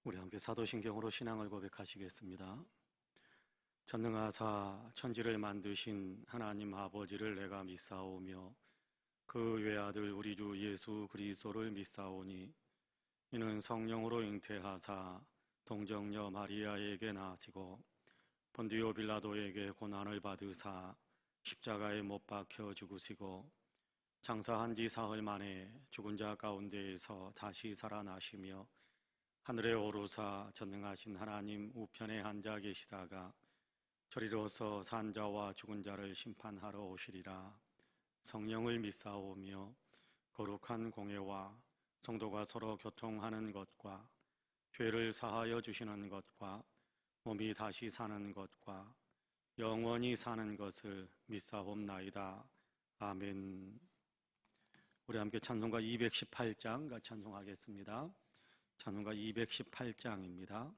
우리 함께 사도신경으로 신앙을 고백하시겠습니다. 전능하사 천지를 만드신 하나님 아버지를 내가 믿사오며 그 외아들 우리 주 예수 그리스도를 믿사오니 이는 성령으로 잉태하사 동정녀 마리아에게 나시고 본디오 빌라도에게 고난을 받으사 십자가에 못 박혀 죽으시고 장사한 지 사흘 만에 죽은 자 가운데에서 다시 살아나시며 하늘에 오르사 전능하신 하나님 우편에 앉아 계시다가 저리로서 산 자와 죽은 자를 심판하러 오시리라. 성령을 믿사오며 거룩한 공회와 성도가 서로 교통하는 것과 죄를 사하여 주시는 것과 몸이 다시 사는 것과 영원히 사는 것을 믿사옵나이다. 아멘. 우리 함께 찬송가 218장 같이 찬송하겠습니다. 찬송가 218장입니다.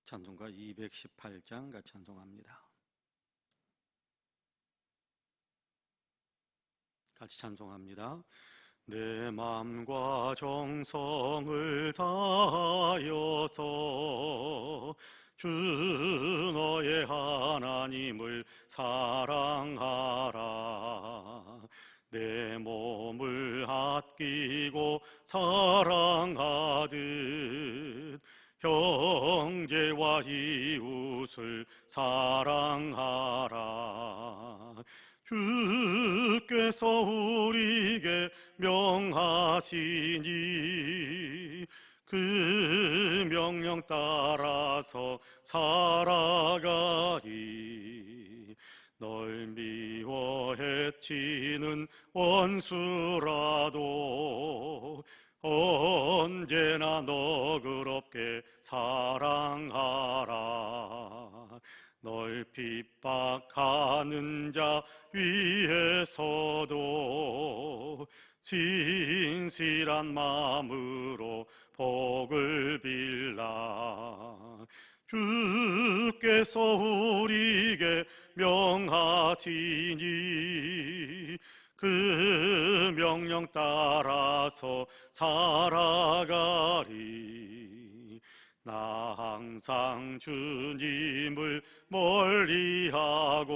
찬송가 218장 같이 찬송합니다. 같이 찬송합니다. 내 마음과 정성을 다하여서 주 너의 하나님을 사랑하라. 내 몸을 아끼고 사랑하듯 형제와 이웃을 사랑하라. 주께서 우리에게 명하시니 그 명령 따라서 살아가리. 널 미워 해치는 원수라도 언제나 너그럽게 사랑하라. 널 핍박하는 자 위에서도 진실한 마음으로 복을 빌라. 주께서 우리에게 명하시니 그 명령 따라서 살아가리. 나 항상 주님을 멀리하고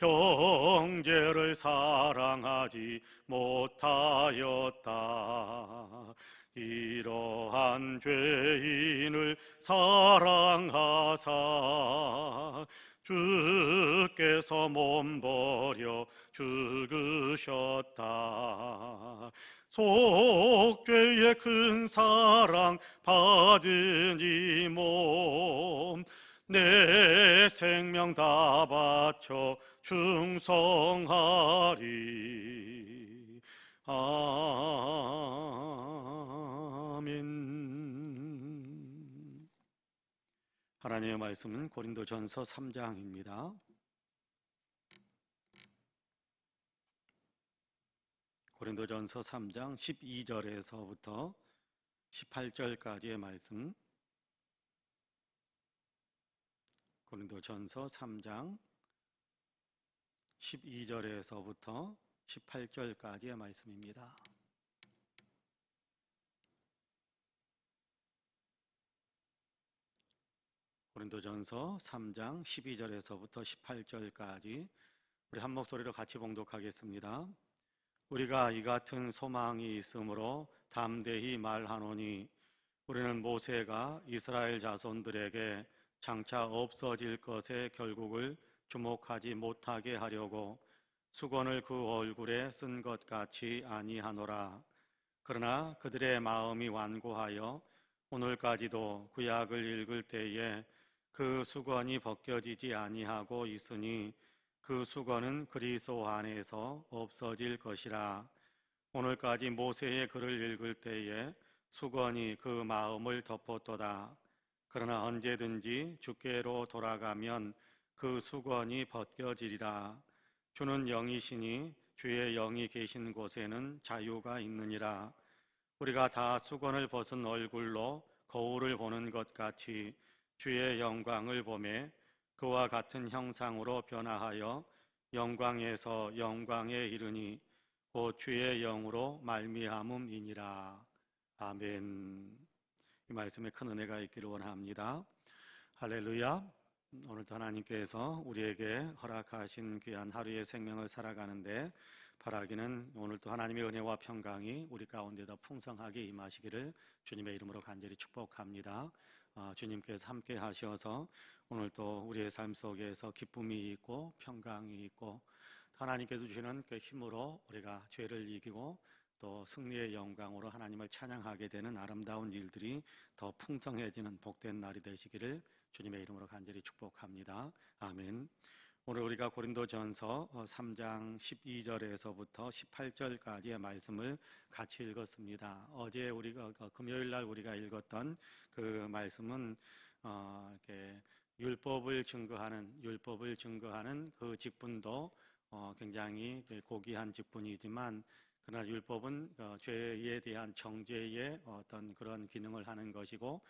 형제를 사랑하지 못하였다. 이러한 죄인을 사랑하사 주께서 몸버려 죽으셨다. 속죄의 큰 사랑 받은 이 몸 내 생명 다 바쳐 충성하리. 아멘. 하나님의 말씀은 고린도전서 3장입니다. 고린도전서 3장 12절에서부터 18절까지의 말씀. 고린도전서 3장 12절에서부터 18절까지의 말씀입니다. 고린도전서 3장 12절에서부터 18절까지 우리 한 목소리로 같이 봉독하겠습니다. 우리가 이 같은 소망이 있으므로 담대히 말하노니 우리는 모세가 이스라엘 자손들에게 장차 없어질 것의 결국을 주목하지 못하게 하려고 수건을 그 얼굴에 쓴 것 같이 아니하노라. 그러나 그들의 마음이 완고하여 오늘까지도 구약을 읽을 때에 그 수건이 벗겨지지 아니하고 있으니 그 수건은 그리스도 안에서 없어질 것이라. 오늘까지 모세의 글을 읽을 때에 수건이 그 마음을 덮었도다. 그러나 언제든지 주께로 돌아가면 그 수건이 벗겨지리라. 주는 영이시니 주의 영이 계신 곳에는 자유가 있느니라. 우리가 다 수건을 벗은 얼굴로 거울을 보는 것 같이 주의 영광을 보매 그와 같은 형상으로 변화하여 영광에서 영광에 이르니 곧 주의 영으로 말미암음이니라. 아멘. 이 말씀에 큰 은혜가 있기를 원합니다. 할렐루야. 오늘도 하나님께서 우리에게 허락하신 귀한 하루의 생명을 살아가는데 바라기는 오늘도 하나님의 은혜와 평강이 우리 가운데 더 풍성하게 임하시기를 주님의 이름으로 간절히 축복합니다. 주님께서 함께 하셔서 오늘도 우리의 삶 속에서 기쁨이 있고 평강이 있고 하나님께서 주시는 그 힘으로 우리가 죄를 이기고 또 승리의 영광으로 하나님을 찬양하게 되는 아름다운 일들이 더 풍성해지는 복된 날이 되시기를 주님의 이름으로 간절히 축복합니다. 아멘. 오늘 우리가 고린도전서 3장 12절에서부터 18절까지의 말씀을 같이 읽었습니다. 어제 우리가 금요일 날 우리가 읽었던 그 말씀은 이렇게 율법을 증거하는 그 직분도 굉장히 고귀한 직분이지만 그러나 율법은 죄에 대한 정죄의 어떤 그런 기능을 하는 것이고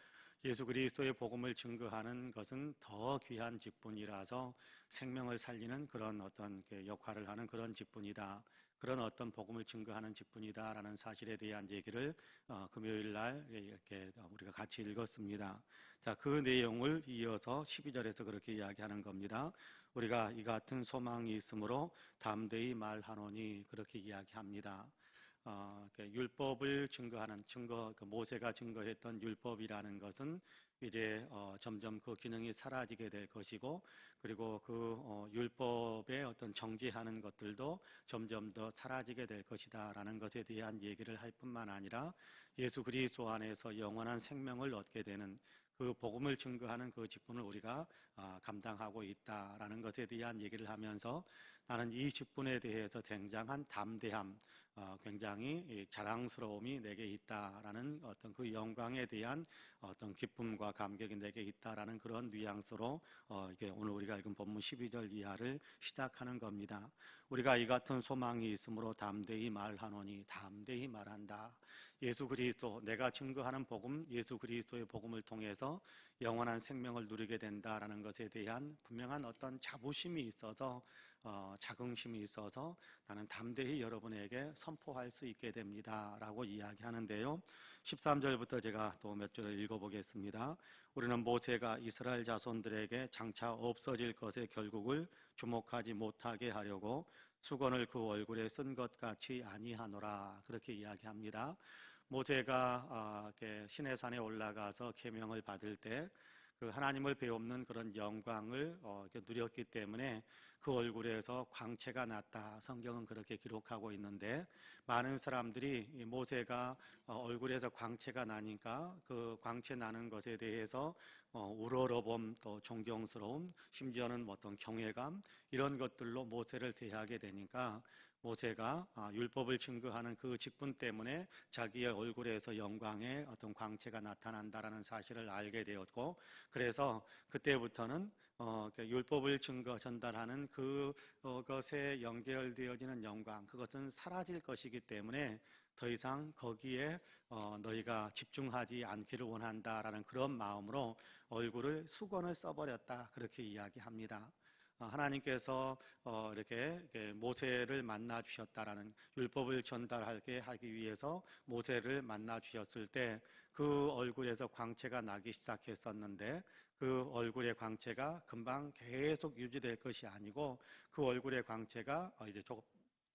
예수 그리스도의 복음을 증거하는 것은 더 귀한 직분이라서 생명을 살리는 그런 어떤 역할을 하는 그런 직분이다. 그런 어떤 복음을 증거하는 직분이다라는 사실에 대한 얘기를 금요일 날 이렇게 우리가 같이 읽었습니다. 자, 그 내용을 이어서 12절에서 그렇게 이야기하는 겁니다. 우리가 이 같은 소망이 있으므로 담대히 말하노니 그렇게 이야기합니다. 율법을 증거하는 모세가 증거했던 율법이라는 것은 이제 점점 그 기능이 사라지게 될 것이고 그리고 그 율법의 어떤 정죄하는 것들도 점점 더 사라지게 될 것이다라는 것에 대한 얘기를 할 뿐만 아니라 예수 그리스도 안에서 영원한 생명을 얻게 되는 그 복음을 증거하는 그 직분을 우리가 감당하고 있다라는 것에 대한 얘기를 하면서 나는 이 직분에 대해서 굉장한 담대함, 굉장히 자랑스러움이 내게 있다라는 어떤 그 영광에 대한 어떤 기쁨과 감격이 내게 있다라는 그런 뉘앙스로 이게 오늘 우리가 읽은 본문 12절 이하를 시작하는 겁니다. 우리가 이 같은 소망이 있으므로 담대히 말하노니 담대히 말한다. 예수 그리스도 내가 증거하는 복음, 예수 그리스도의 복음을 통해서 영원한 생명을 누리게 된다라는 것에 대한 분명한 어떤 자부심이 있어서 자긍심이 있어서 나는 담대히 여러분에게 선포할 수 있게 됩니다 라고 이야기하는데요. 13절부터 제가 또 몇 절을 읽어보겠습니다. 우리는 모세가 이스라엘 자손들에게 장차 없어질 것의 결국을 주목하지 못하게 하려고 수건을 그 얼굴에 쓴 것 같이 아니하노라 그렇게 이야기합니다. 모세가 시내산에 올라가서 계명을 받을 때 그 하나님을 배우는 그런 영광을 누렸기 때문에 그 얼굴에서 광채가 났다. 성경은 그렇게 기록하고 있는데 많은 사람들이 이 모세가 얼굴에서 광채가 나니까 그 광채 나는 것에 대해서 우러러봄 또 존경스러움 심지어는 어떤 경외감 이런 것들로 모세를 대하게 되니까 모세가 율법을 증거하는 그 직분 때문에 자기의 얼굴에서 영광의 어떤 광채가 나타난다라는 사실을 알게 되었고 그래서 그때부터는 율법을 전달하는 그것에 연결되어지는 영광 그것은 사라질 것이기 때문에 더 이상 거기에 너희가 집중하지 않기를 원한다라는 그런 마음으로 얼굴을 수건을 써버렸다 그렇게 이야기합니다. 하나님께서 이렇게 모세를 만나 주셨다라는 율법을 전달하게 하기 위해서 모세를 만나 주셨을 때 그 얼굴에서 광채가 나기 시작했었는데 그 얼굴의 광채가 금방 계속 유지될 것이 아니고 그 얼굴의 광채가 이제 조금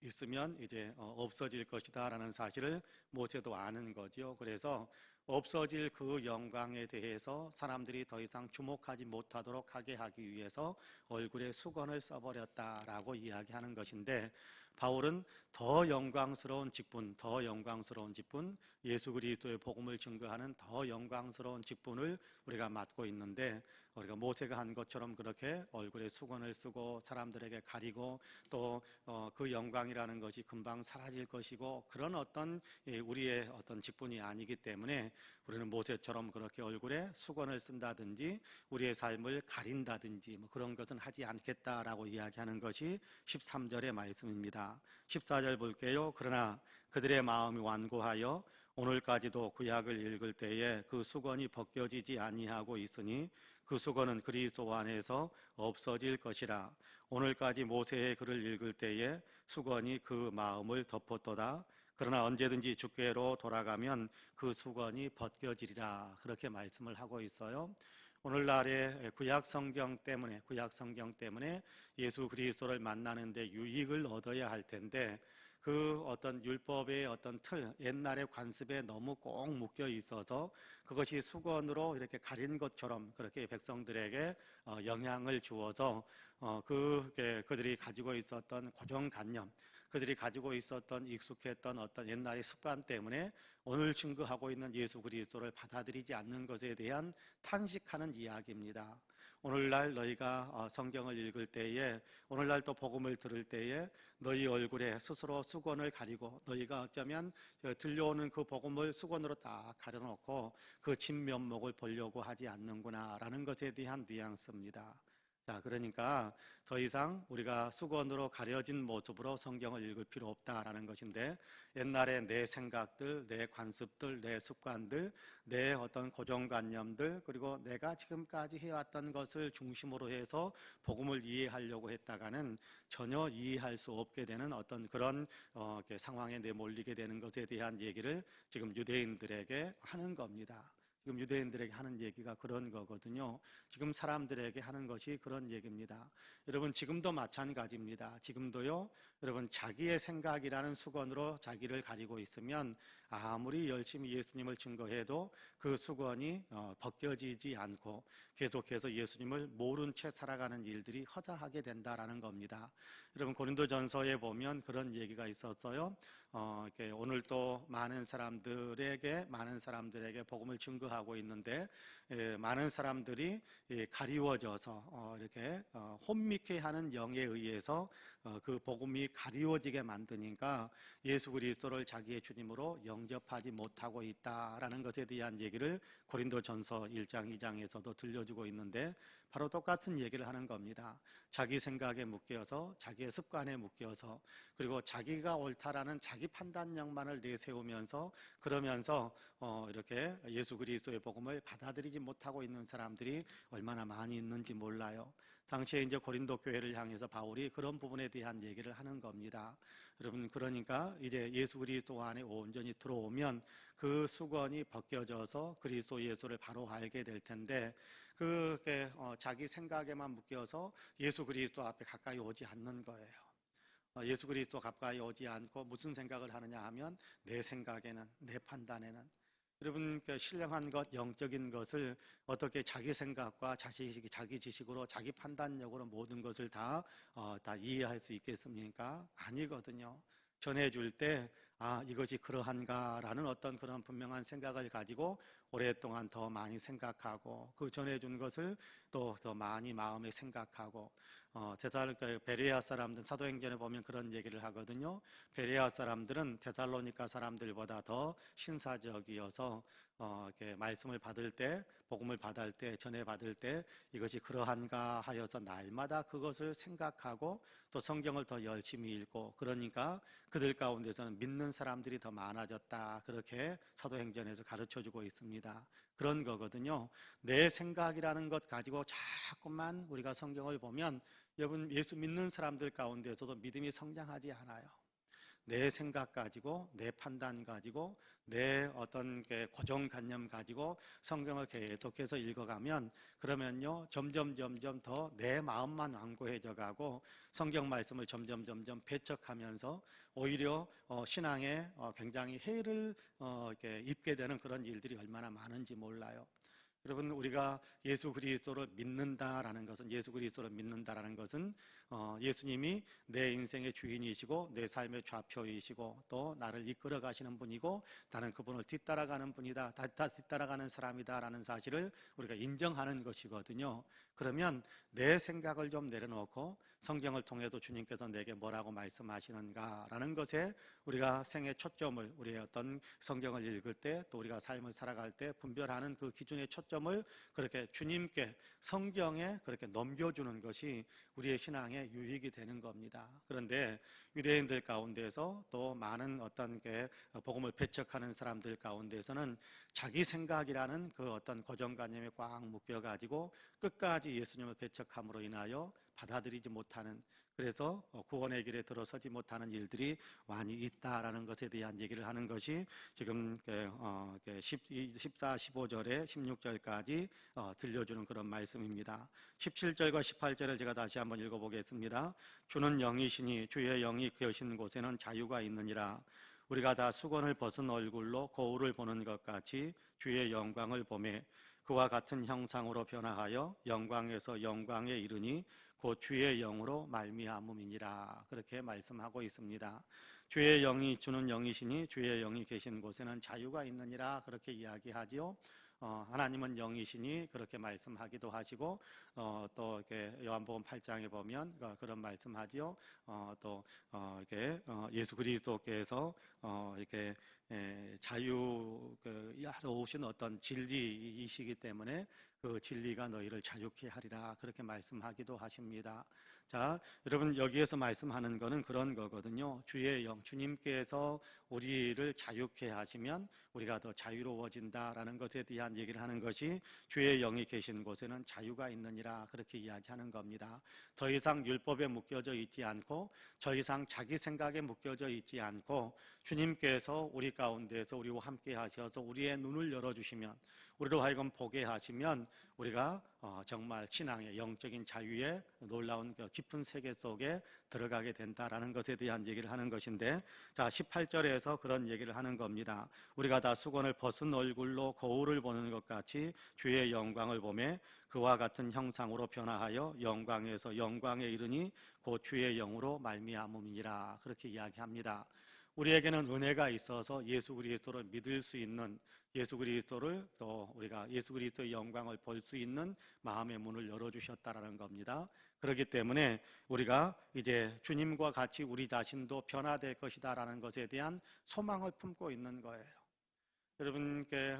있으면 이제 없어질 것이다라는 사실을 모세도 아는 거죠. 그래서 없어질 그 영광에 대해서 사람들이 더 이상 주목하지 못하도록 하게 하기 위해서 얼굴에 수건을 써버렸다라고 이야기하는 것인데 바울은 더 영광스러운 직분, 예수 그리스도의 복음을 증거하는 더 영광스러운 직분을 우리가 맡고 있는데 우리가 모세가 한 것처럼 그렇게 얼굴에 수건을 쓰고 사람들에게 가리고 또 그 영광이라는 것이 금방 사라질 것이고 그런 어떤 우리의 어떤 직분이 아니기 때문에 우리는 모세처럼 그렇게 얼굴에 수건을 쓴다든지 우리의 삶을 가린다든지 뭐 그런 것은 하지 않겠다라고 이야기하는 것이 13절의 말씀입니다. 14절 볼게요. 그러나 그들의 마음이 완고하여 오늘까지도 구약을 읽을 때에 그 수건이 벗겨지지 아니하고 있으니 그 수건은 그리스도 안에서 없어질 것이라. 오늘까지 모세의 글을 읽을 때에 수건이 그 마음을 덮었도다. 그러나 언제든지 주께로 돌아가면 그 수건이 벗겨지리라. 그렇게 말씀을 하고 있어요. 오늘날의 구약 성경 때문에 예수 그리스도를 만나는데 유익을 얻어야 할 텐데, 그 어떤 율법의 어떤 틀, 옛날의 관습에 너무 꼭 묶여 있어서 그것이 수건으로 이렇게 가린 것처럼 그렇게 백성들에게 영향을 주어서 그들이 가지고 있었던 고정관념, 그들이 가지고 있었던 익숙했던 어떤 옛날의 습관 때문에 오늘 증거하고 있는 예수 그리스도를 받아들이지 않는 것에 대한 탄식하는 이야기입니다. 오늘날 너희가 성경을 읽을 때에, 오늘날 또 복음을 들을 때에 너희 얼굴에 스스로 수건을 가리고, 너희가 어쩌면 들려오는 그 복음을 수건으로 딱 가려놓고 그 진면목을 보려고 하지 않는구나라는 것에 대한 뉘앙스입니다. 자, 그러니까 더 이상 우리가 수건으로 가려진 모습으로 성경을 읽을 필요 없다라는 것인데, 옛날에 내 생각들, 내 관습들, 내 습관들, 내 어떤 고정관념들, 그리고 내가 지금까지 해왔던 것을 중심으로 해서 복음을 이해하려고 했다가는 전혀 이해할 수 없게 되는 어떤 그런 상황에 내몰리게 되는 것에 대한 얘기를 지금 유대인들에게 하는 겁니다. 지금 유대인들에게 하는 얘기가 그런 거거든요. 지금 사람들에게 하는 것이 그런 얘기입니다. 여러분, 지금도 마찬가지입니다. 지금도요, 여러분, 자기의 생각이라는 수건으로 자기를 가리고 있으면 아무리 열심히 예수님을 증거해도 그 수건이 벗겨지지 않고 계속해서 예수님을 모른 채 살아가는 일들이 허다하게 된다라는 겁니다. 여러분, 고린도전서에 보면 그런 얘기가 있었어요. 오늘도 많은 사람들에게 복음을 증거하고 있는데, 많은 사람들이 가리워져서 이렇게 혼미케 하는 영에 의해서 그 복음이 가리워지게 만드니까 예수 그리스도를 자기의 주님으로 영접하지 못하고 있다라는 것에 대한 얘기를 고린도전서 1장 2장에서도 들려주고 있는데, 바로 똑같은 얘기를 하는 겁니다. 자기 생각에 묶여서, 자기의 습관에 묶여서, 그리고 자기가 옳다라는 자기 판단력만을 내세우면서, 그러면서 이렇게 예수 그리스도의 복음을 받아들이지 못하고 있는 사람들이 얼마나 많이 있는지 몰라요. 당시에 이제 고린도 교회를 향해서 바울이 그런 부분에 대한 얘기를 하는 겁니다. 여러분, 그러니까 이제 예수 그리스도 안에 온전히 들어오면 그 수건이 벗겨져서 그리스도 예수를 바로 알게 될 텐데, 그게 자기 생각에만 묶여서 예수 그리스도 앞에 가까이 오지 않는 거예요. 예수 그리스도 가까이 오지 않고 무슨 생각을 하느냐 하면, 내 생각에는, 내 판단에는, 여러분, 신령한 것, 영적인 것을 어떻게 자기 생각과 자기 지식으로, 자기 판단력으로 모든 것을 다 이해할 수 있겠습니까? 아니거든요. 전해줄 때, 이것이 그러한가라는 어떤 그런 분명한 생각을 가지고 오랫동안 더 많이 생각하고, 그 전해준 것을 또 더 많이 마음에 생각하고, 베레아 사람들, 사도행전에 보면 그런 얘기를 하거든요. 베레아 사람들은 데살로니가 사람들보다 더 신사적이어서 이렇게 말씀을 받을 때, 복음을 받을 때, 전해 받을 때 이것이 그러한가 하여서 날마다 그것을 생각하고 또 성경을 더 열심히 읽고, 그러니까 그들 가운데서는 믿는 사람들이 더 많아졌다. 그렇게 사도행전에서 가르쳐주고 있습니다. 그런 거거든요. 내 생각이라는 것 가지고 자꾸만 우리가 성경을 보면, 여러분, 예수 믿는 사람들 가운데서도 믿음이 성장하지 않아요. 내 생각 가지고, 내 판단 가지고, 내 어떤 고정관념 가지고 성경을 계속해서 읽어가면, 그러면요, 점점 더 내 마음만 완고해져 가고 성경 말씀을 점점 배척하면서 오히려 신앙에 굉장히 해를 이렇게 입게 되는 그런 일들이 얼마나 많은지 몰라요. 여러분, 우리가 예수 그리스도를 믿는다라는 것은 예수님이 내 인생의 주인이시고 내 삶의 좌표이시고 또 나를 이끌어 가시는 분이고, 나는 그분을 뒤따라가는 분이다, 뒤따라가는 사람이다라는 사실을 우리가 인정하는 것이거든요. 그러면 내 생각을 좀 내려놓고 성경을 통해도 주님께서 내게 뭐라고 말씀하시는가라는 것에 우리가 생의 초점을, 우리의 어떤 성경을 읽을 때 또 우리가 삶을 살아갈 때 분별하는 그 기준의 초점을 그렇게 주님께, 성경에 그렇게 넘겨주는 것이 우리의 신앙의 유익이 되는 겁니다. 그런데 유대인들 가운데서 또 많은 어떤 게 복음을 배척하는 사람들 가운데서는 자기 생각이라는 그 어떤 고정관념에 꽉 묶여가지고 끝까지 예수님을 배척함으로 인하여 받아들이지 못하는, 그래서 구원의 길에 들어서지 못하는 일들이 많이 있다라는 것에 대한 얘기를 하는 것이 지금 14, 15절에 16절까지 들려주는 그런 말씀입니다. 17절과 18절을 제가 다시 한번 읽어보겠습니다. 주는 영이시니 주의 영이 계신 곳에는 자유가 있느니라. 우리가 다 수건을 벗은 얼굴로 거울을 보는 것 같이 주의 영광을 보매 그와 같은 형상으로 변화하여 영광에서 영광에 이르니 곧 주의 영으로 말미암음이니라. 그렇게 말씀하고 있습니다. 주의 영이 주는 영이시니 주의 영이 계신 곳에는 자유가 있느니라. 그렇게 이야기하지요. 하나님은 영이시니 그렇게 말씀하기도 하시고, 또 이렇게 요한복음 8장에 보면 그런 말씀하지요. 또 이렇게 예수 그리스도께서 이렇게 자유하러 오신 어떤 진리이시기 때문에 그 진리가 너희를 자유케 하리라. 그렇게 말씀하기도 하십니다. 자, 여러분, 여기에서 말씀하는 거는 그런 거거든요. 주의 영, 주님께서 우리를 자유케 하시면 우리가 더 자유로워진다라는 것에 대한 얘기를 하는 것이 주의 영이 계신 곳에는 자유가 있느니라. 그렇게 이야기하는 겁니다. 더 이상 율법에 묶여져 있지 않고 더 이상 자기 생각에 묶여져 있지 않고 주님께서 우리 가운데서 우리와 함께 하셔서 우리의 눈을 열어주시면, 우리로 하여금 보게 하시면 우리가 정말 신앙의 영적인 자유의 놀라운 깊은 세계 속에 들어가게 된다라는 것에 대한 얘기를 하는 것인데, 자, 18절에서 그런 얘기를 하는 겁니다. 우리가 다 수건을 벗은 얼굴로 거울을 보는 것 같이 주의 영광을 보매 그와 같은 형상으로 변화하여 영광에서 영광에 이르니 곧 주의 영으로 말미암음이니라. 그렇게 이야기합니다. 우리에게는 은혜가 있어서 예수 그리스도를 믿을 수 있는, 예수 그리스도를 또 우리가 예수 그리스도의 영광을 볼 수 있는 마음의 문을 열어주셨다라는 겁니다. 그렇기 때문에 우리가 이제 주님과 같이 우리 자신도 변화될 것이다라는 것에 대한 소망을 품고 있는 거예요. 여러분께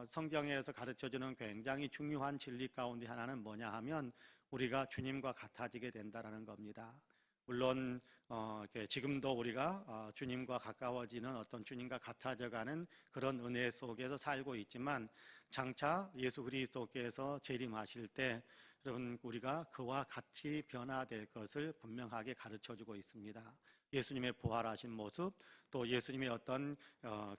성경에서 가르쳐주는 굉장히 중요한 진리 가운데 하나는 뭐냐 하면 우리가 주님과 같아지게 된다라는 겁니다. 물론 지금도 우리가 주님과 가까워지는 어떤 주님과 같아져가는 그런 은혜 속에서 살고 있지만 장차 예수 그리스도께서 재림하실 때 여러분 우리가 그와 같이 변화될 것을 분명하게 가르쳐주고 있습니다. 예수님의 부활하신 모습, 또 예수님의 어떤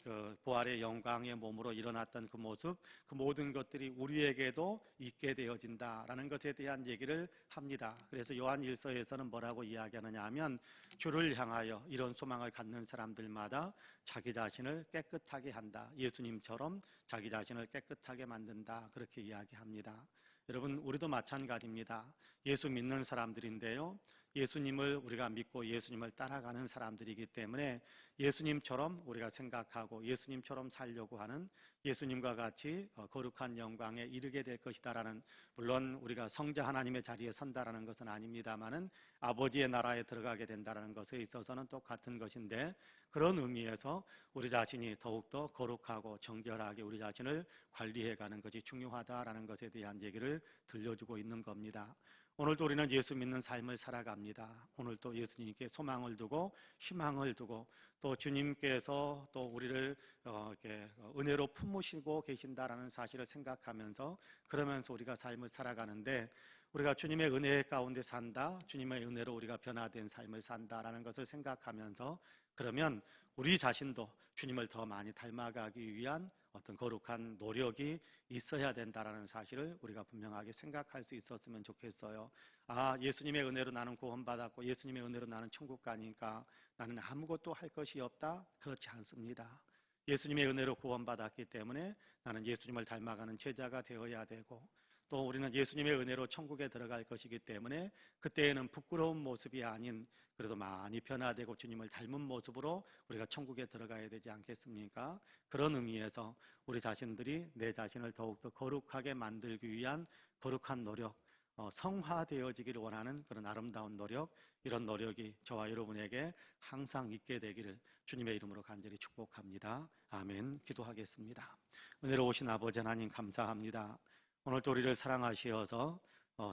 그 부활의 영광의 몸으로 일어났던 그 모습, 그 모든 것들이 우리에게도 있게 되어진다라는 것에 대한 얘기를 합니다. 그래서 요한 1서에서는 뭐라고 이야기하느냐 하면 주를 향하여 이런 소망을 갖는 사람들마다 자기 자신을 깨끗하게 한다. 예수님처럼 자기 자신을 깨끗하게 만든다. 그렇게 이야기합니다. 여러분, 우리도 마찬가지입니다. 예수 믿는 사람들인데요, 예수님을 우리가 믿고 예수님을 따라가는 사람들이기 때문에 예수님처럼 우리가 생각하고 예수님처럼 살려고 하는, 예수님과 같이 거룩한 영광에 이르게 될 것이다라는, 물론 우리가 성자 하나님의 자리에 선다라는 것은 아닙니다만은 아버지의 나라에 들어가게 된다라는 것에 있어서는 똑같은 것인데, 그런 의미에서 우리 자신이 더욱더 거룩하고 정결하게 우리 자신을 관리해가는 것이 중요하다라는 것에 대한 얘기를 들려주고 있는 겁니다. 오늘도 우리는 예수 믿는 삶을 살아갑니다. 오늘도 예수님께 소망을 두고 희망을 두고 또 주님께서 또 우리를 이렇게 은혜로 품으시고 계신다라는 사실을 생각하면서, 그러면서 우리가 삶을 살아가는데, 우리가 주님의 은혜 가운데 산다, 주님의 은혜로 우리가 변화된 삶을 산다라는 것을 생각하면서, 그러면 우리 자신도 주님을 더 많이 닮아가기 위한 어떤 거룩한 노력이 있어야 된다라는 사실을 우리가 분명하게 생각할 수 있었으면 좋겠어요. 아, 예수님의 은혜로 나는 구원받았고 예수님의 은혜로 나는 천국 가니까 나는 아무것도 할 것이 없다? 그렇지 않습니다. 예수님의 은혜로 구원받았기 때문에 나는 예수님을 닮아가는 제자가 되어야 되고, 또 우리는 예수님의 은혜로 천국에 들어갈 것이기 때문에 그때에는 부끄러운 모습이 아닌 그래도 많이 변화되고 주님을 닮은 모습으로 우리가 천국에 들어가야 되지 않겠습니까? 그런 의미에서 우리 자신들이 내 자신을 더욱더 거룩하게 만들기 위한 거룩한 노력, 성화되어지기를 원하는 그런 아름다운 노력, 이런 노력이 저와 여러분에게 항상 있게 되기를 주님의 이름으로 간절히 축복합니다. 아멘. 기도하겠습니다. 은혜로우신 아버지 하나님 감사합니다. 오늘도 우리를 사랑하시어서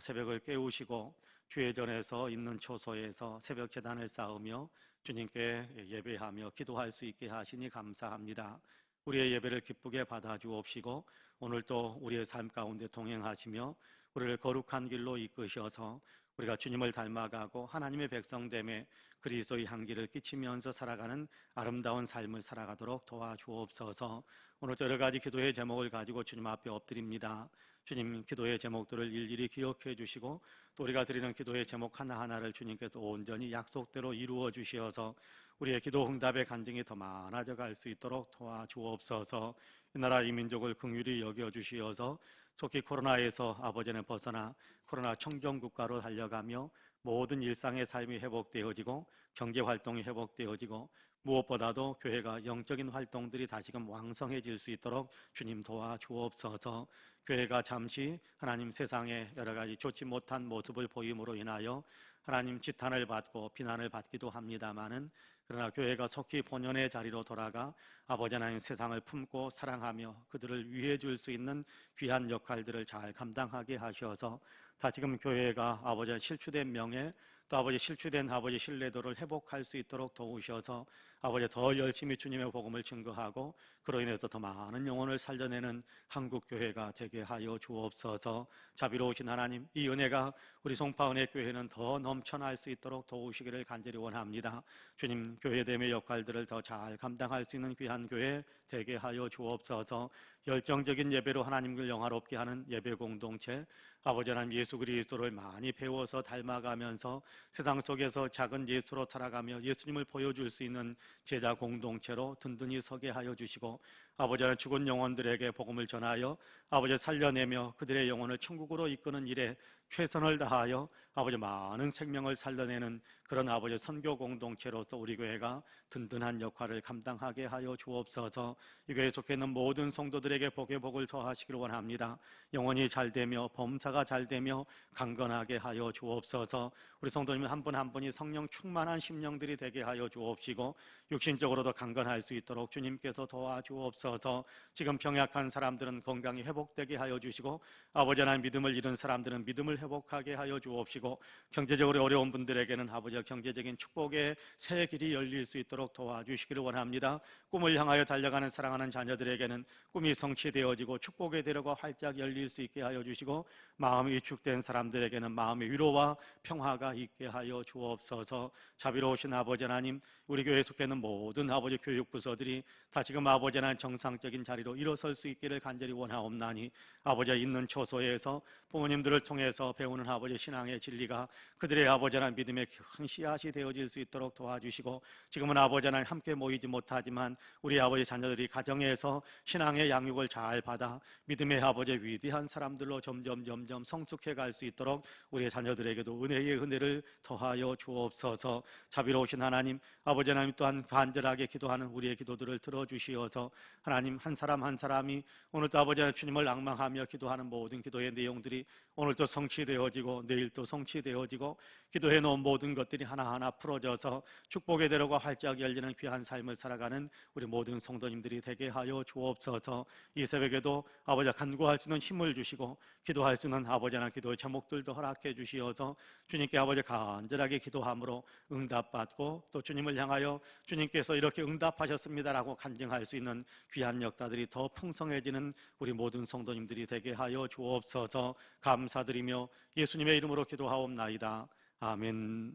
새벽을 깨우시고 주의 전에서 있는 초소에서 새벽 제단을 쌓으며 주님께 예배하며 기도할 수 있게 하시니 감사합니다. 우리의 예배를 기쁘게 받아주옵시고 오늘도 우리의 삶 가운데 동행하시며 우리를 거룩한 길로 이끄셔서 우리가 주님을 닮아가고 하나님의 백성됨에 그리스도의 향기를 끼치면서 살아가는 아름다운 삶을 살아가도록 도와주옵소서. 오늘 여러 가지 기도의 제목을 가지고 주님 앞에 엎드립니다. 주님, 기도의 제목들을 일일이 기억해 주시고 또 우리가 드리는 기도의 제목 하나하나를 주님께서 온전히 약속대로 이루어 주시어서 우리의 기도 응답의 간증이 더 많아져 갈 수 있도록 도와주옵소서. 이 나라 이 민족을 긍휼히 여겨 주시어서 속히 코로나에서 아버지는 벗어나 코로나 청정국가로 달려가며 모든 일상의 삶이 회복되어지고 경제활동이 회복되어지고 무엇보다도 교회가 영적인 활동들이 다시금 왕성해질 수 있도록 주님 도와주옵소서. 교회가 잠시 하나님 세상에 여러 가지 좋지 못한 모습을 보임으로 인하여 하나님 지탄을 받고 비난을 받기도 합니다마는 그러나 교회가 속히 본연의 자리로 돌아가 아버지 하나님 세상을 품고 사랑하며 그들을 위해 줄 수 있는 귀한 역할들을 잘 감당하게 하셔서 다시금 교회가 아버지의 실추된 명예 또 아버지 실추된 아버지 신뢰도를 회복할 수 있도록 도우셔서 아버지 더 열심히 주님의 복음을 증거하고 그로 인해서 더 많은 영혼을 살려내는 한국교회가 되게 하여 주옵소서. 자비로우신 하나님, 이 은혜가 우리 송파은혜 교회는 더 넘쳐날 수 있도록 도우시기를 간절히 원합니다. 주님, 교회됨의 역할들을 더 잘 감당할 수 있는 귀한 교회 되게 하여 주옵소서. 열정적인 예배로 하나님을 영화롭게 하는 예배 공동체, 아버지 하나님 예수 그리스도를 많이 배워서 닮아가면서 세상 속에서 작은 예수로 살아가며 예수님을 보여줄 수 있는 제자 공동체로 든든히 서게 하여 주시고 아버지 하나님 죽은 영혼들에게 복음을 전하여 아버지 살려내며 그들의 영혼을 천국으로 이끄는 일에 최선을 다하여 아버지 많은 생명을 살려내는 그런 아버지 선교 공동체로서 우리 교회가 든든한 역할을 감당하게 하여 주옵소서. 이 교회에 속해 있는 모든 성도들에게 복의 복을 더하시기를 원합니다. 영혼이 잘되며 범사가 잘되며 강건하게 하여 주옵소서. 우리 성도님 한 분 한 분이 성령 충만한 심령들이 되게 하여 주옵시고 육신적으로도 강건할 수 있도록 주님께서 도와주옵소서. 지금 병약한 사람들은 건강이 회복되게 하여 주시고 아버지 하나님 믿음을 잃은 사람들은 믿음을 회복하게 하여 주옵시고 경제적으로 어려운 분들에게는 아버지 경제적인 축복의 새 길이 열릴 수 있도록 도와주시기를 원합니다. 꿈을 향하여 달려가는 사랑하는 자녀들에게는 꿈이 성취되어지고 축복의 대로가 활짝 열릴 수 있게 하여 주시고 마음이 위축된 사람들에게는 마음의 위로와 평화가 있게 하여 주옵소서. 자비로우신 아버지 하나님, 우리 교회에 속해 있는 모든 아버지 교육부서들이 다시금 아버지 하나님 정상적인 자리로 일어설 수 있기를 간절히 원하옵나니 아버지가 있는 초소에서 부모님들을 통해서 배우는 아버지 신앙의 진리가 그들의 아버지 하나님 믿음의 큰 씨앗이 되어질 수 있도록 도와주시고 지금은 아버지 하나님 함께 모이지 못하지만 우리 아버지 자녀들이 가정에서 신앙의 양육을 잘 받아 믿음의 아버지 위대한 사람들로 점점 성숙해 갈 수 있도록 우리 자녀들에게도 은혜의 은혜를 더하여 주옵소서. 자비로우신 하나님, 아버지 하나님 또한 간절하게 기도하는 우리의 기도들을 들어주시어서 하나님 한 사람 한 사람이 오늘도 아버지 하나님 주님을 앙망하며 기도하는 모든 기도의 내용들이 오늘도 성취되어지고 내일도 성취되어지고 기도해 놓은 모든 것들이 하나하나 풀어져서 축복의 대로가 활짝 열리는 귀한 삶을 살아가는 우리 모든 성도님들이 되게 하여 주옵소서. 이 새벽에도 아버지가 간구할 수 있는 힘을 주시고 기도할 수 있는 아버지 하나님 기도의 제목들도 허락해 주시어서 주님께 아버지 간절하게 기도함으로 응답받고 또 주님을 향하여 주님께서 이렇게 응답하셨습니다라고 간증할 수 있는 귀한 역사들이 더 풍성해지는 우리 모든 성도님들이 되게 하여 주옵소서. 감사드리며 예수님의 이름으로 기도하옵나이다. 아멘.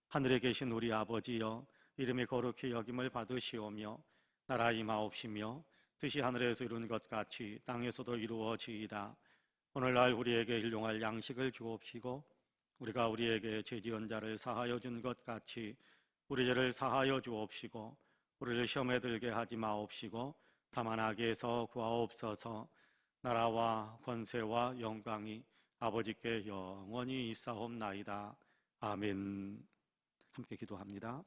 하늘에 계신 우리 아버지여, 이름이 거룩히 여김을 받으시오며 나라 임하옵시며 뜻이 하늘에서 이룬 것 같이 땅에서도 이루어지이다. 오늘날 우리에게 일용할 양식을 주옵시고 우리가 우리에게 죄지은 자를 사하여 준 것 같이 우리 죄를 사하여 주옵시고 우리를 시험에 들게 하지 마옵시고 다만 악에서 구하옵소서. 나라와 권세와 영광이 아버지께 영원히 있사옵나이다. 아멘. 함께 기도합니다.